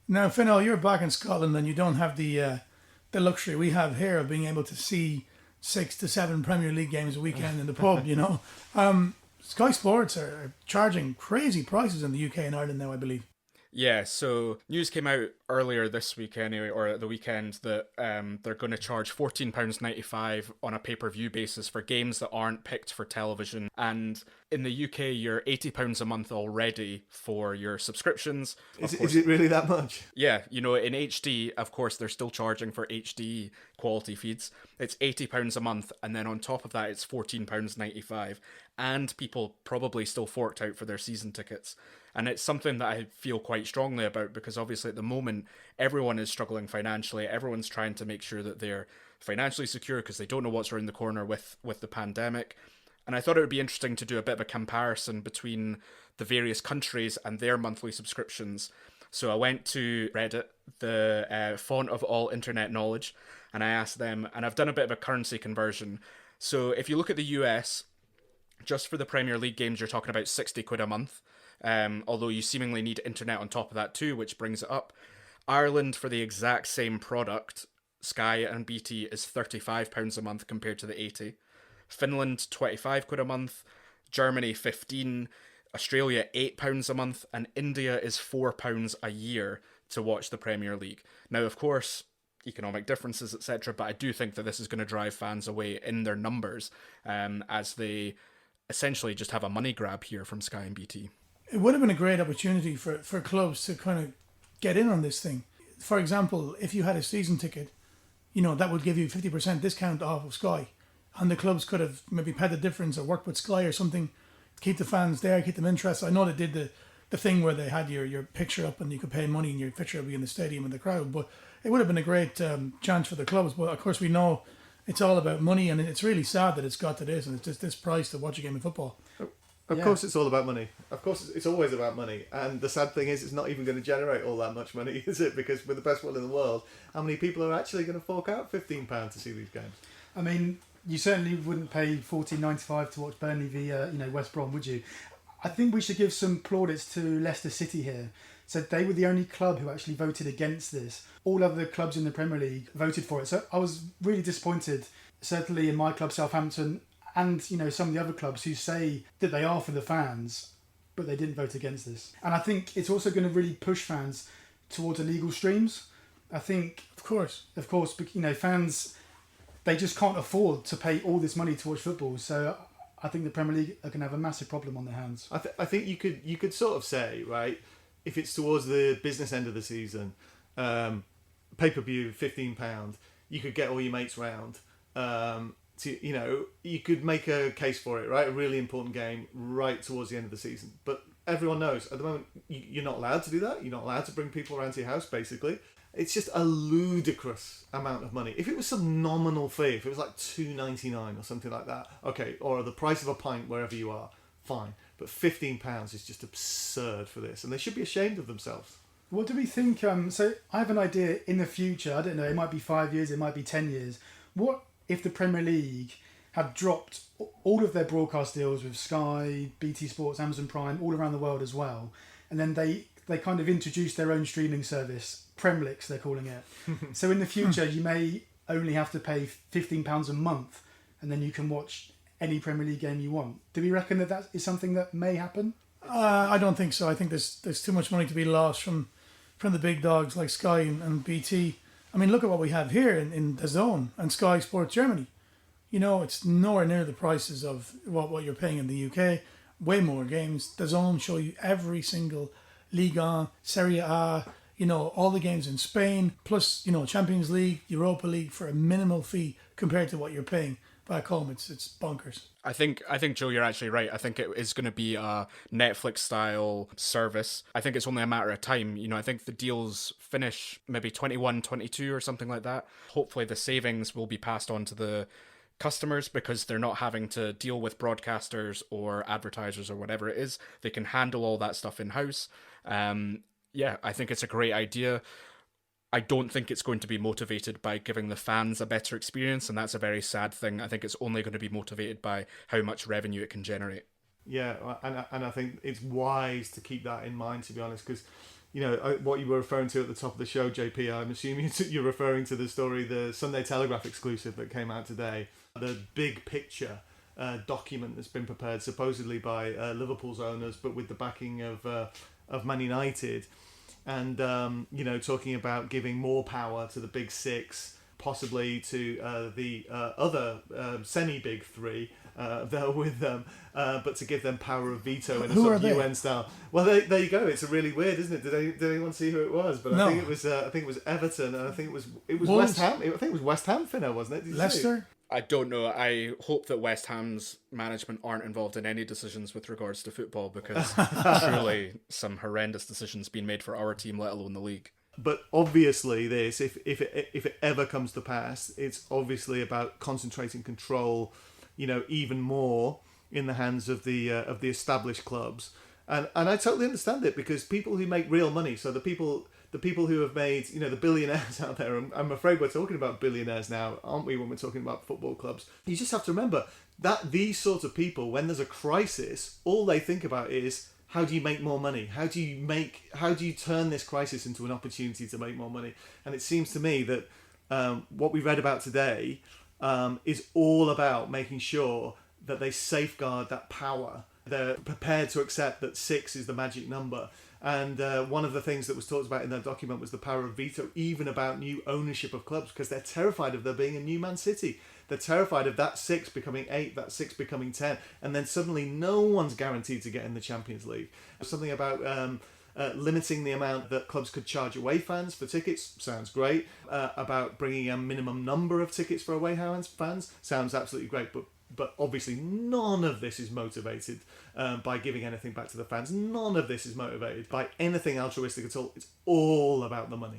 Now, Finno, you're back in Scotland and you don't have the luxury we have here of being able to see 6 to 7 Premier League games a weekend in the pub. Sky Sports are charging crazy prices in the UK and Ireland now, I believe. Yeah, so news came out earlier this week anyway, or at the weekend, that they're going to charge £14.95 on a pay-per-view basis for games that aren't picked for television. And in the UK, you're £80 a month already for your subscriptions. Is it really that much? Yeah, in HD, of course, they're still charging for HD quality feeds. It's £80 a month, and then on top of that, it's £14.95. And people probably still forked out for their season tickets. And it's something that I feel quite strongly about because obviously at the moment, everyone is struggling financially. Everyone's trying to make sure that they're financially secure because they don't know what's around the corner with the pandemic. And I thought it would be interesting to do a bit of a comparison between the various countries and their monthly subscriptions. So I went to Reddit, the font of all internet knowledge, and I asked them, and I've done a bit of a currency conversion. So if you look at the US, just for the Premier League games, you're talking about 60 quid a month. Although you seemingly need internet on top of that too, which brings it up. Ireland, for the exact same product, Sky and BT, is £35 a month compared to the 80. Finland, 25 quid a month. Germany, 15. Australia, £8 a month. And India is £4 a year to watch the Premier League. Now, of course, economic differences, etc., but I do think that this is going to drive fans away in their numbers as they essentially just have a money grab here from Sky and BT. It would have been a great opportunity for clubs to kind of get in on this thing. For example, if you had a season ticket, that would give you 50% discount off of Sky. And the clubs could have maybe paid the difference or worked with Sky or something to keep the fans there, keep them interested. I know they did the thing where they had your picture up and you could pay money and your picture would be in the stadium in the crowd. But it would have been a great chance for the clubs. But of course, we know it's all about money, and it's really sad that it's got to this, and it's just this price to watch a game of football. Of course it's all about money. Of course it's always about money. And the sad thing is it's not even going to generate all that much money, is it? Because with the best will in the world, how many people are actually going to fork out £15 to see these games? I mean, you certainly wouldn't pay $14.95 to watch Burnley v West Brom, would you? I think we should give some plaudits to Leicester City here. So they were the only club who actually voted against this. All other clubs in the Premier League voted for it. So I was really disappointed, certainly in my club, Southampton, and some of the other clubs who say that they are for the fans, but they didn't vote against this. And I think it's also going to really push fans towards illegal streams. I think, Of course. fans, they just can't afford to pay all this money to watch football. So I think the Premier League are going to have a massive problem on their hands. I think you could sort of say, right, if it's towards the business end of the season, pay-per-view, £15, you could get all your mates round. You could make a case for it, right? A really important game right towards the end of the season. But everyone knows at the moment you're not allowed to do that. You're not allowed to bring people around to your house, basically. It's just a ludicrous amount of money. If it was some nominal fee, if it was like $2.99 or something like that, okay, or the price of a pint wherever you are, fine. But £15 is just absurd for this, and they should be ashamed of themselves. What do we think? So I have an idea in the future. I don't know. It might be 5 years. It might be 10 years. What if the Premier League had dropped all of their broadcast deals with Sky, BT Sports, Amazon Prime, all around the world as well, and then they kind of introduced their own streaming service, Premlix they're calling it. So in the future you may only have to pay £15 a month, and then you can watch any Premier League game you want. Do we reckon that is something that may happen? I don't think so. I think there's too much money to be lost from the big dogs like Sky and BT. I mean, look at what we have here in the Zone and Sky Sports Germany. It's nowhere near the prices of what you're paying in the UK. Way more games. The Zone show you every single Liga, Serie A, all the games in Spain, plus, Champions League, Europa League for a minimal fee compared to what you're paying back home. It's bonkers. I think Joe, you're actually right. I think it is going to be a Netflix style service. I think it's only a matter of time. I think the deals finish maybe 21, 22 or something like that. Hopefully the savings will be passed on to the customers because they're not having to deal with broadcasters or advertisers or whatever it is. They can handle all that stuff in-house. I think it's a great idea. I don't think it's going to be motivated by giving the fans a better experience, and that's a very sad thing. I think it's only going to be motivated by how much revenue it can generate. Yeah, and I think it's wise to keep that in mind, to be honest, because what you were referring to at the top of the show, JP. I'm assuming you're referring to the story, the Sunday Telegraph exclusive that came out today, the big picture document that's been prepared supposedly by Liverpool's owners, but with the backing of Man United, and talking about giving more power to the big six, possibly to the other semi-big three that are with them, but to give them power of veto in a sort of UN style. Well, there you go. It's really weird, isn't it? Did anyone see who it was? But No. I think it was Everton, and I think it was Wolves? West Ham. I think it was West Ham, Finno, wasn't it? Did you see? Leicester. I don't know. I hope that West Ham's management aren't involved in any decisions with regards to football, because surely some horrendous decisions being made for our team, let alone the league. But obviously, if it ever comes to pass, it's obviously about concentrating control, even more in the hands of the established clubs, and I totally understand it, because people who make real money, so the people who have made, the billionaires out there, I'm afraid we're talking about billionaires now, aren't we, when we're talking about football clubs? You just have to remember that these sorts of people, when there's a crisis, all they think about is, how do you make more money? How do you turn this crisis into an opportunity to make more money? And it seems to me that what we read about today is all about making sure that they safeguard that power. They're prepared to accept that 6 is the magic number. And one of the things that was talked about in that document was the power of veto, even about new ownership of clubs, because they're terrified of there being a new Man City. They're terrified of that 6 becoming 8, that 6 becoming 10, and then suddenly no one's guaranteed to get in the Champions League. Something about limiting the amount that clubs could charge away fans for tickets sounds great. About bringing a minimum number of tickets for away fans sounds absolutely great, but obviously none of this is motivated by giving anything back to the fans. None of this is motivated by anything altruistic at all. It's all about the money.